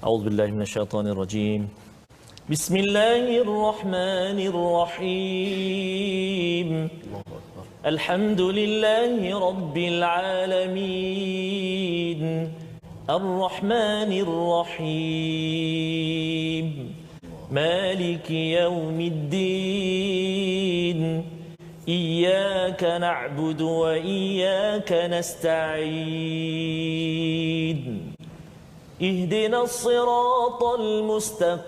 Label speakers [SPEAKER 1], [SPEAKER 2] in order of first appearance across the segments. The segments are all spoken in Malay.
[SPEAKER 1] أعوذ بالله من الشيطان الرجيم. بسم الله الرحمن الرحيم. الحمد لله رب العالمين الرحمن الرحيم مالك يوم الدين إياك نعبد وإياك نستعين اهدنا الصراط المستقيم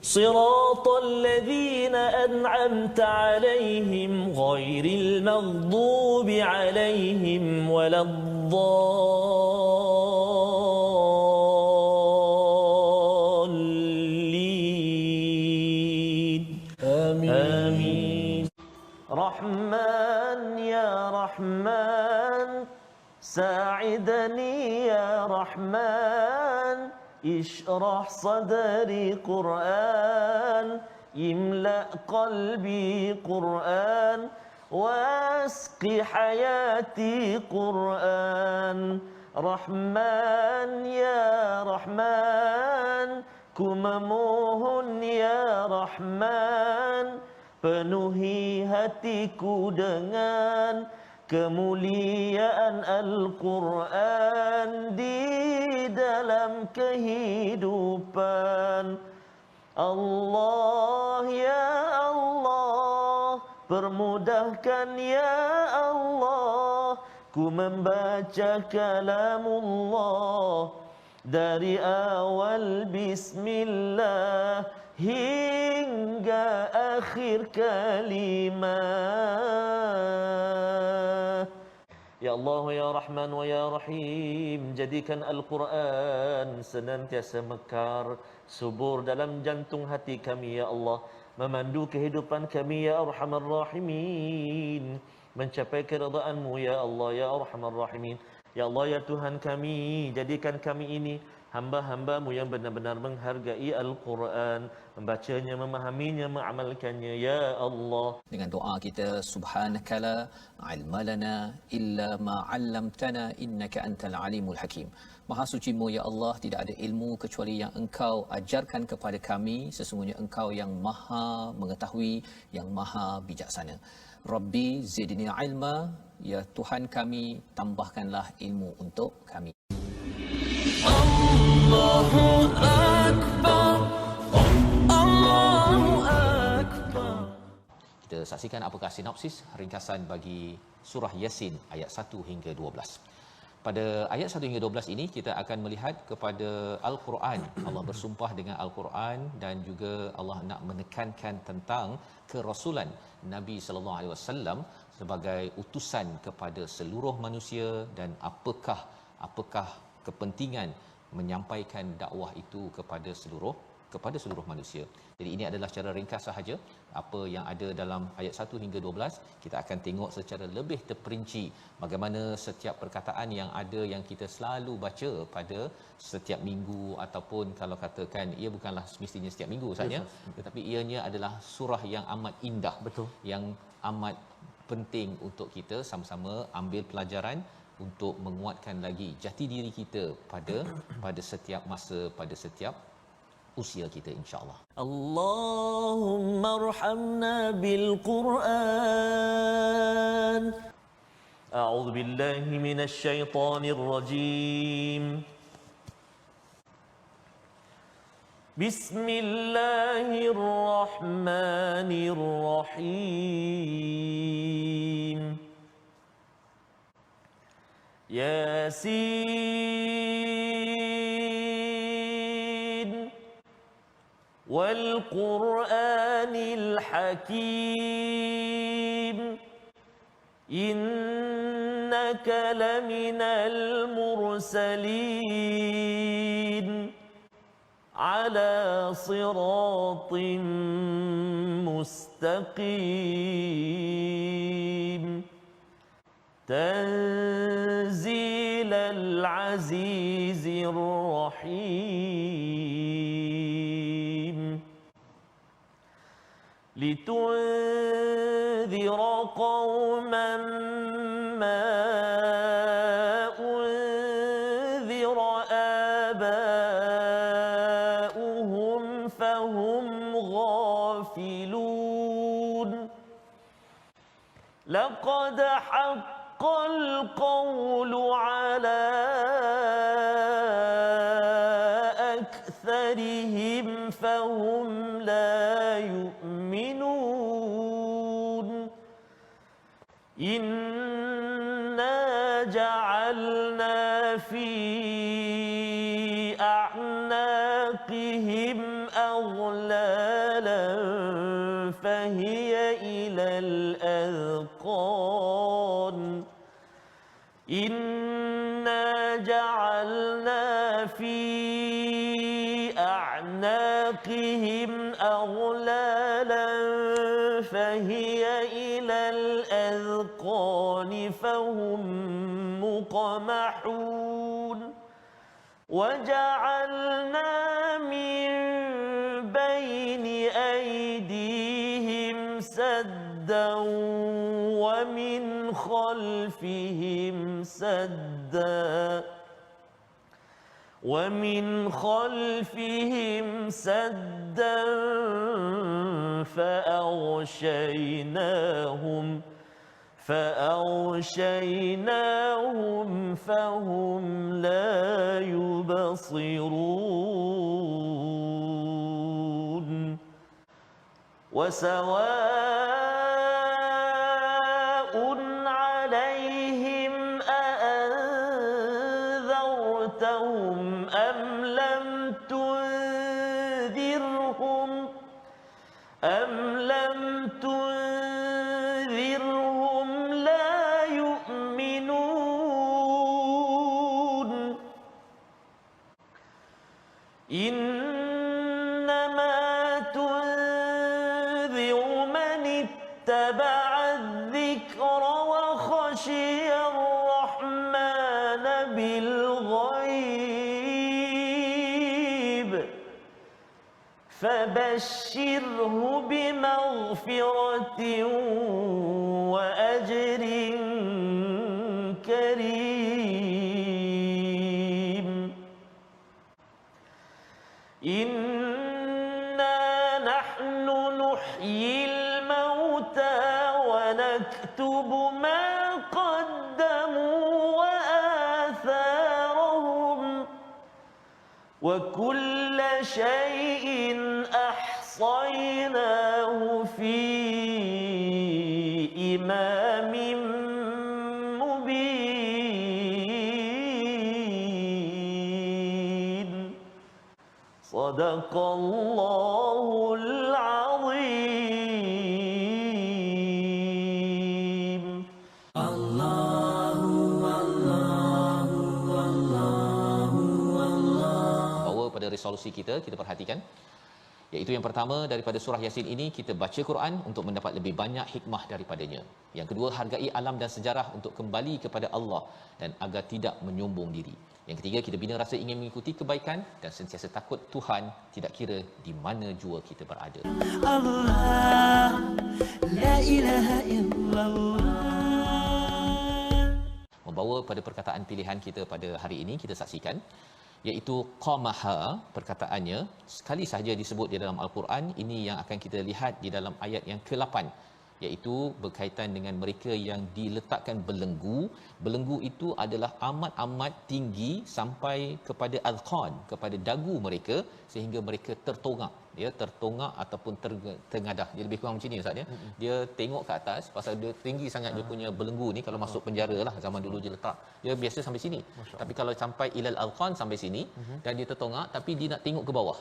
[SPEAKER 1] صراط الذين أنعمت عليهم غير المغضوب عليهم ولا الضالين آمين. رحمن يا رحمن ساعدني يا رحمن اشرح صدري قرآن يملأ قلبي قرآن واسق حياتي قرآن رحمن يا رحمن kumemohon ya Rahman penuhi hatiku dengan kemuliaan Al-Quran di dalam kehidupan. Allah ya Allah, permudahkan ya Allah ku membaca kalamullah dari awal bismillah hingga akhir kalimah. Ya Allah ya Rahman wa ya Rahim, jadikan Al-Quran senantiasa mekar subur dalam jantung hati kami ya Allah, memandu kehidupan kami ya Arhamar Rahimin, mencapai keridaan-Mu ya Allah ya Arhamar Rahimin. Ya Allah ya Tuhan kami, jadikan kami ini hamba-hamba-Mu yang benar-benar menghargai Al-Quran, membacanya, memahaminya, mengamalkannya ya Allah.
[SPEAKER 2] Dengan doa kita, subhanakala ilma lana illa ma 'allamtana innaka antal alimul hakim. Maha suci-Mu ya Allah, tidak ada ilmu kecuali yang Engkau ajarkan kepada kami, sesungguhnya Engkau yang Maha mengetahui, yang Maha bijaksana. Rabbi zidni ilma, ya Tuhan kami, tambahkanlah ilmu untuk kami. Allahu akbar, Allahu akbar. Kita saksikan apakah sinopsis ringkasan bagi surah Yasin ayat 1 hingga 12. Pada ayat 1 hingga 12 ini kita akan melihat kepada Al-Quran. Allah bersumpah dengan Al-Quran dan juga Allah nak menekankan tentang kerasulan Nabi sallallahu alaihi wasallam sebagai utusan kepada seluruh manusia dan apakah kepentingan menyampaikan dakwah itu kepada seluruh manusia. Jadi ini adalah secara ringkas sahaja apa yang ada dalam ayat 1 hingga 12. Kita akan tengok secara lebih terperinci bagaimana setiap perkataan yang ada yang kita selalu baca pada setiap minggu, ataupun kalau katakan ia bukanlah semestinya setiap minggu saja, tetapi ianya adalah surah yang amat indah. Betul. Yang amat penting untuk kita sama-sama ambil pelajaran untuk menguatkan lagi jati diri kita pada setiap masa, pada setiap usia kita, insya-Allah.
[SPEAKER 1] Allahumma arhamna bil Quran. A'udzu billahi minasy syaithanir rajim. Bismillahirrahmanirrahim. Yasin wal Qur'anil Hakim innaka laminal mursalin ala siratin mustaqim tanzilal azizir rahim litunzira qauman ma آباؤهم فهم غافلون لقد حق القول على أكثرهم فهم لا يؤمنون إنا جعلنا في أعناقهم أغلالا فهي إلى الأذقان إنا جعلنا في أعناقهم أغلالا فهي إلى الأذقان فهم مقمحون وجعلنا من بين أيديهم سدا ومن خلفهم سدا فأغشيناهم فهم لا يبصرون وسواء عليهم أأنذرتهم أم لم تنذرهم لا يؤمنون إنما تنذر من اتبع الذكر وخشي الرحمن بالغيب فبشره بمغفرة وأجر كريم إنا نحن نحيي الموتى ونكتب ما قدموا وآثارهم وكل شيء أحصيناه في إمام مبين صدق الله العظيم
[SPEAKER 2] Bawa pada resolusi kita perhatikan, iaitu yang pertama daripada surah Yasin ini kita baca Quran untuk mendapat lebih banyak hikmah daripadanya. Yang kedua, hargai alam dan sejarah untuk kembali kepada Allah dan agar tidak menyombong diri. Yang ketiga, kita bina rasa ingin mengikuti kebaikan dan sentiasa takut Tuhan tidak kira di mana jua kita berada. Allah, la ilaha illallah. Membawa pada perkataan pilihan kita pada hari ini, kita saksikan iaitu qamaha. Perkataannya sekali sahaja disebut di dalam Al-Quran. Ini yang akan kita lihat di dalam ayat yang ke-8, iaitu berkaitan dengan mereka yang diletakkan belenggu. Belenggu itu adalah amat-amat tinggi sampai kepada azqan, kepada dagu mereka, sehingga mereka tertongak. Dia tertongak ataupun tengadah. Dia lebih kurang macam ni Ustaz ya. Dia tengok ke atas pasal dia tinggi sangat dia punya belenggu ni. Kalau masuk penjara lah zaman dulu dia letak. Dia biasa sampai sini. Tapi kalau sampai ilal alqan sampai sini dan dia tertongak, tapi dia nak tengok ke bawah.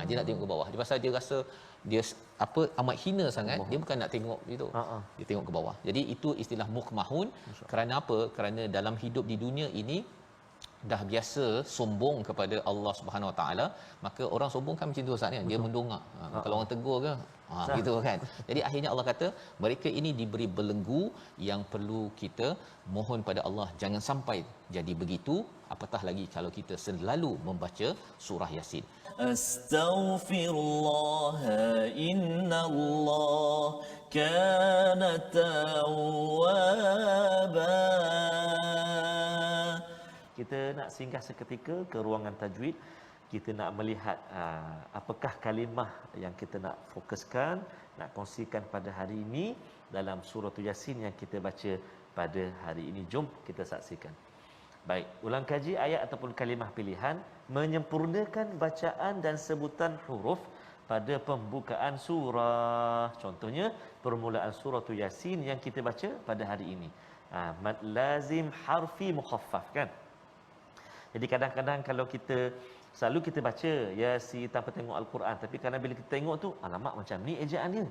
[SPEAKER 2] Dia nak tengok ke bawah. Dia pasal dia rasa dia amat hina sangat, dia bukan nak tengok itu. Dia tengok ke bawah. Jadi itu istilah mukmahun. Kerana apa? Kerana dalam hidup di dunia ini dah biasa sombong kepada Allah Subhanahu Wa Taala, maka orang sombong kan macam tu Ustaz ya, dia mendongak. Kalau orang tegur ke gitu kan. Jadi akhirnya Allah kata mereka ini diberi belenggu yang perlu kita mohon pada Allah jangan sampai jadi begitu, apatah lagi kalau kita selalu membaca surah Yasin.
[SPEAKER 1] Astaghfirullah innallah kana tawwaba kita nak singgah seketika ke ruangan tajwid. Kita nak melihat apakah kalimah yang kita nak fokuskan, nak kongsikan pada hari ini dalam surah Yasin yang kita baca pada hari ini. Jom kita saksikan. Baik, ulang kaji ayat ataupun kalimah pilihan, menyempurnakan bacaan dan sebutan huruf pada pembukaan surah. Contohnya permulaan surah Yasin yang kita baca pada hari ini. Mad lazim harfi mukhaffaf kan. Jadi kadang-kadang kalau kita selalu kita baca Yasin tanpa tengok al-Quran, tapi kadang bila kita tengok tu, alamak macam ni ejaan dia.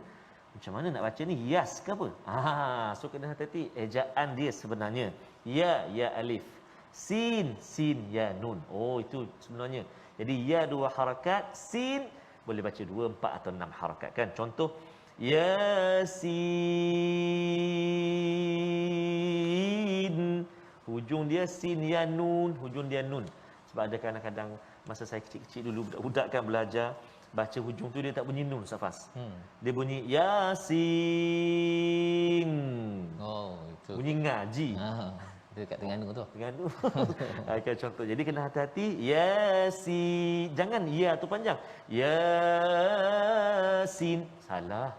[SPEAKER 1] Macam mana nak baca ni? Yas ke apa? So kena hati-hati ejaan dia sebenarnya. Ya alif. Sin ya nun. Oh itu sebenarnya. Jadi ya 2 harakat, sin boleh baca 2, 4 atau 6 harakat kan. Contoh Yasin, hujung dia sin ya nun, hujung dia nun. Sebab ada kadang-kadang masa saya kecil-kecil dulu budak-budak kan belajar baca hujung tu dia tak bunyi nun Safas. Dia bunyi Yasin.
[SPEAKER 2] Oh itu.
[SPEAKER 1] Bunyi ngaji.
[SPEAKER 2] Dekat Terengganu tu.
[SPEAKER 1] Terengganu. Okay, contoh. Jadi kena hati-hati. Yasin. Jangan ya tu panjang. Yasin. Salah.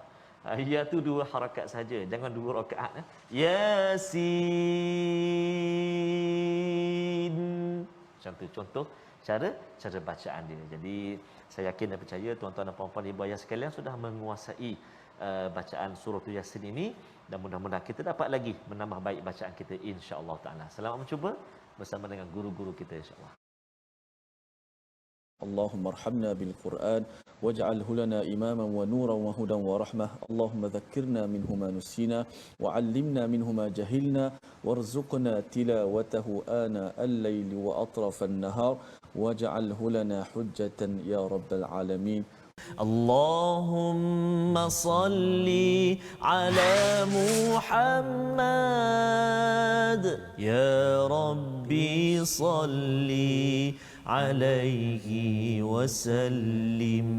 [SPEAKER 1] Ya tu 2 harakat saja. Jangan 2 rakaat. Yasin. Macam tu contoh cara bacaan dia. Jadi saya yakin dan percaya tuan-tuan dan puan-puan ibu ayah sekalian sudah menguasai bacaan surah Yasin ini, dan mudah-mudahan kita dapat lagi menambah baik bacaan kita insya-Allah taala. Selamat mencuba bersama dengan guru-guru kita insya-Allah.
[SPEAKER 3] اللهم ارحمنا بالقرآن واجعله لنا إماما ونورا وهدى ورحمة. اللهم ذكرنا منه ما نسينا وعلمنا منه ما جهلنا وارزقنا تلاوته آناء الليل وأطراف النهار واجعله لنا حجة يا رب العالمين.
[SPEAKER 1] اللهم صل على محمد يا ربي صل عليه وسلم.